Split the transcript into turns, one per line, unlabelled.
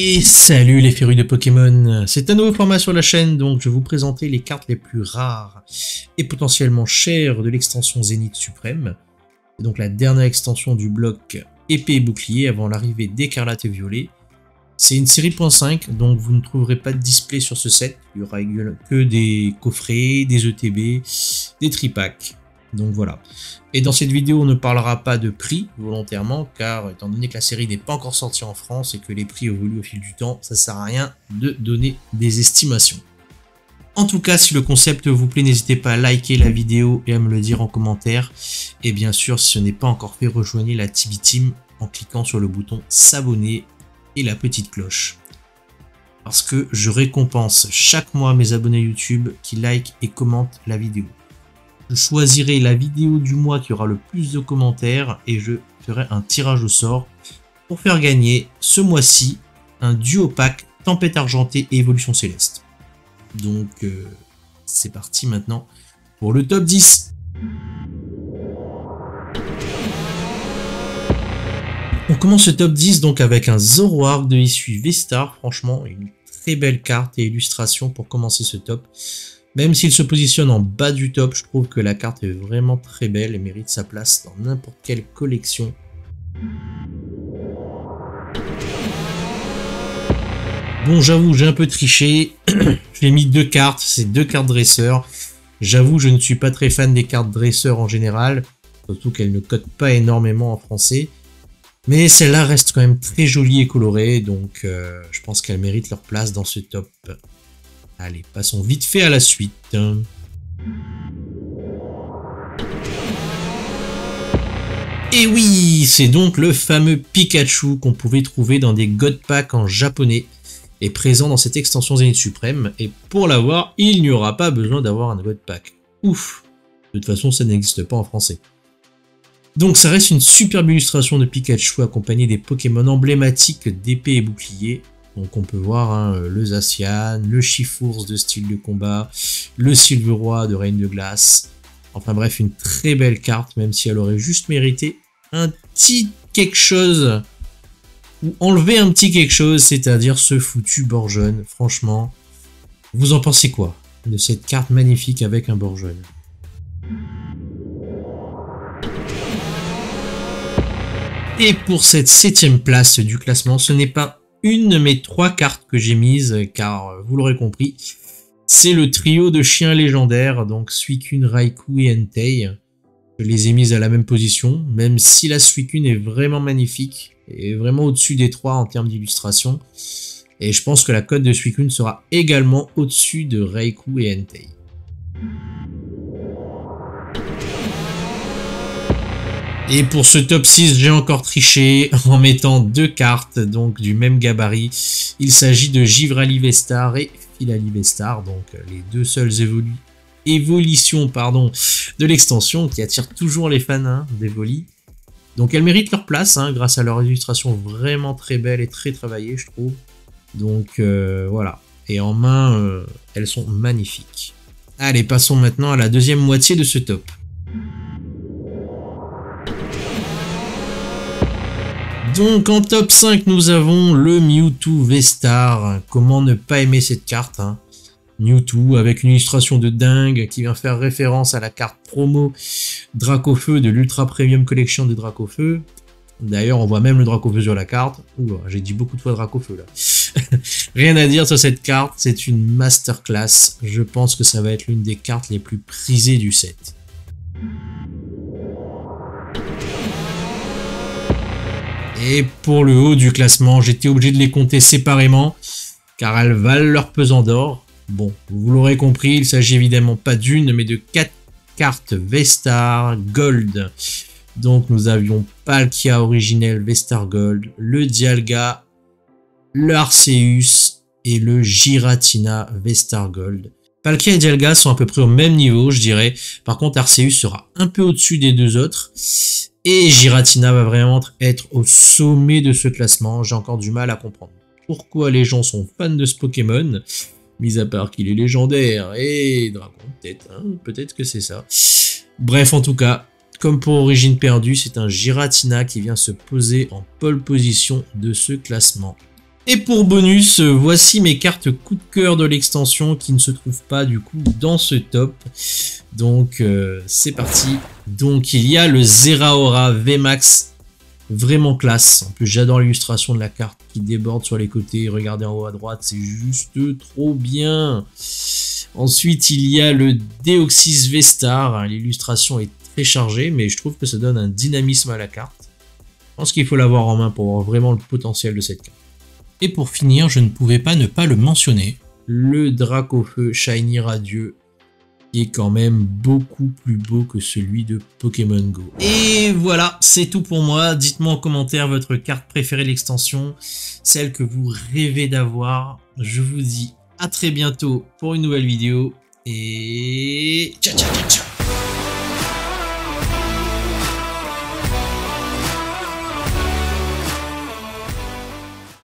Et salut les férus de Pokémon, c'est un nouveau format sur la chaîne, donc je vais vous présenter les cartes les plus rares et potentiellement chères de l'extension Zénith Suprême. C'est donc la dernière extension du bloc épée et bouclier avant l'arrivée d'Écarlate et Violet. C'est une série .5, donc vous ne trouverez pas de display sur ce set, il y aura que des coffrets, des ETB, des tripacks. Donc voilà. Et dans cette vidéo, on ne parlera pas de prix volontairement, car étant donné que la série n'est pas encore sortie en France et que les prix évoluent au fil du temps, ça sert à rien de donner des estimations. En tout cas, si le concept vous plaît, n'hésitez pas à liker la vidéo et à me le dire en commentaire. Et bien sûr, si ce n'est pas encore fait, rejoignez la TV Team en cliquant sur le bouton s'abonner et la petite cloche. Parce que je récompense chaque mois mes abonnés YouTube qui like et commentent la vidéo. Je choisirai la vidéo du mois qui aura le plus de commentaires et je ferai un tirage au sort pour faire gagner ce mois-ci un duo pack Tempête Argentée et Évolution Céleste. Donc c'est parti maintenant pour le top 10. On commence ce top 10 donc avec un Zoroark de issue V-Star, franchement une très belle carte et illustration pour commencer ce top. Même s'il se positionne en bas du top, je trouve que la carte est vraiment très belle et mérite sa place dans n'importe quelle collection. Bon, j'avoue, j'ai un peu triché. J'ai mis deux cartes, c'est deux cartes dresseurs. J'avoue, je ne suis pas très fan des cartes dresseurs en général, surtout qu'elles ne cotent pas énormément en français. Mais celle-là reste quand même très jolie et colorée, donc je pense qu'elles méritent leur place dans ce top. Allez, passons vite fait à la suite. Et oui, c'est donc le fameux Pikachu qu'on pouvait trouver dans des God Packs en japonais et présent dans cette extension Zénith Suprême. Et pour l'avoir, il n'y aura pas besoin d'avoir un God Pack. Ouf! De toute façon, ça n'existe pas en français. Donc ça reste une superbe illustration de Pikachu accompagnée des Pokémon emblématiques d'épée et bouclier. Donc on peut voir hein, le Zacian, le Chifours de style de combat, le Silveroy de Reine de Glace. Enfin bref, une très belle carte, même si elle aurait juste mérité un petit quelque chose, ou enlever un petit quelque chose, c'est-à-dire ce foutu Bourgeonne. Franchement, vous en pensez quoi de cette carte magnifique avec un Bourgeonne? Et pour cette 7ème place du classement, ce n'est pas une de mes 3 cartes que j'ai mises, car vous l'aurez compris, c'est le trio de chiens légendaires, donc Suicune, Raikou et Entei. Je les ai mises à la même position, même si la Suicune est vraiment magnifique, et vraiment au-dessus des 3 en termes d'illustration. Et je pense que la cote de Suicune sera également au-dessus de Raikou et Entei. Et pour ce top 6, j'ai encore triché en mettant 2 cartes donc du même gabarit. Il s'agit de Givrali V-Star et Filali V-Star, donc les deux seules évolutions de l'extension qui attirent toujours les fans hein, d'Evoli. Donc elles méritent leur place hein, grâce à leur illustration vraiment très belle et très travaillée, je trouve. Donc voilà. Et en main, elles sont magnifiques. Allez, passons maintenant à la deuxième moitié de ce top. Donc en top 5, nous avons le Mewtwo V-Star. Comment ne pas aimer cette carte hein. Mewtwo avec une illustration de dingue qui vient faire référence à la carte promo Dracofeu de l'Ultra Premium Collection de Dracofeu. D'ailleurs, on voit même le Dracofeu sur la carte. Ouh, j'ai dit beaucoup de fois Dracofeu là. Rien à dire sur cette carte, c'est une masterclass. Je pense que ça va être l'une des cartes les plus prisées du set. Et pour le haut du classement, j'étais obligé de les compter séparément, car elles valent leur pesant d'or. Bon, vous l'aurez compris, il s'agit évidemment pas d'une, mais de 4 cartes V-Star Gold. Donc nous avions Palkia originel V-Star Gold, le Dialga, le Arceus et le Giratina V-Star Gold. Palkia et Dialga sont à peu près au même niveau, je dirais. Par contre, Arceus sera un peu au-dessus des deux autres. Et Giratina va vraiment être au sommet de ce classement. J'ai encore du mal à comprendre pourquoi les gens sont fans de ce Pokémon. Mis à part qu'il est légendaire et dragon, peut-être. Hein, peut-être que c'est ça. Bref, en tout cas, comme pour Origine Perdue, c'est un Giratina qui vient se poser en pole position de ce classement. Et pour bonus, voici mes cartes coup de cœur de l'extension qui ne se trouvent pas du coup dans ce top. Donc c'est parti. Donc il y a le Zeraora VMAX, vraiment classe. En plus j'adore l'illustration de la carte qui déborde sur les côtés. Regardez en haut à droite, c'est juste trop bien. Ensuite il y a le Deoxys V-Star. L'illustration est très chargée mais je trouve que ça donne un dynamisme à la carte. Je pense qu'il faut l'avoir en main pour voir vraiment le potentiel de cette carte. Et pour finir, je ne pouvais pas ne pas le mentionner, le Dracofeu Shiny Radieux, qui est quand même beaucoup plus beau que celui de Pokémon Go. Et voilà, c'est tout pour moi. Dites-moi en commentaire votre carte préférée de l'extension, celle que vous rêvez d'avoir. Je vous dis à très bientôt pour une nouvelle vidéo, et ciao ciao ciao ciao.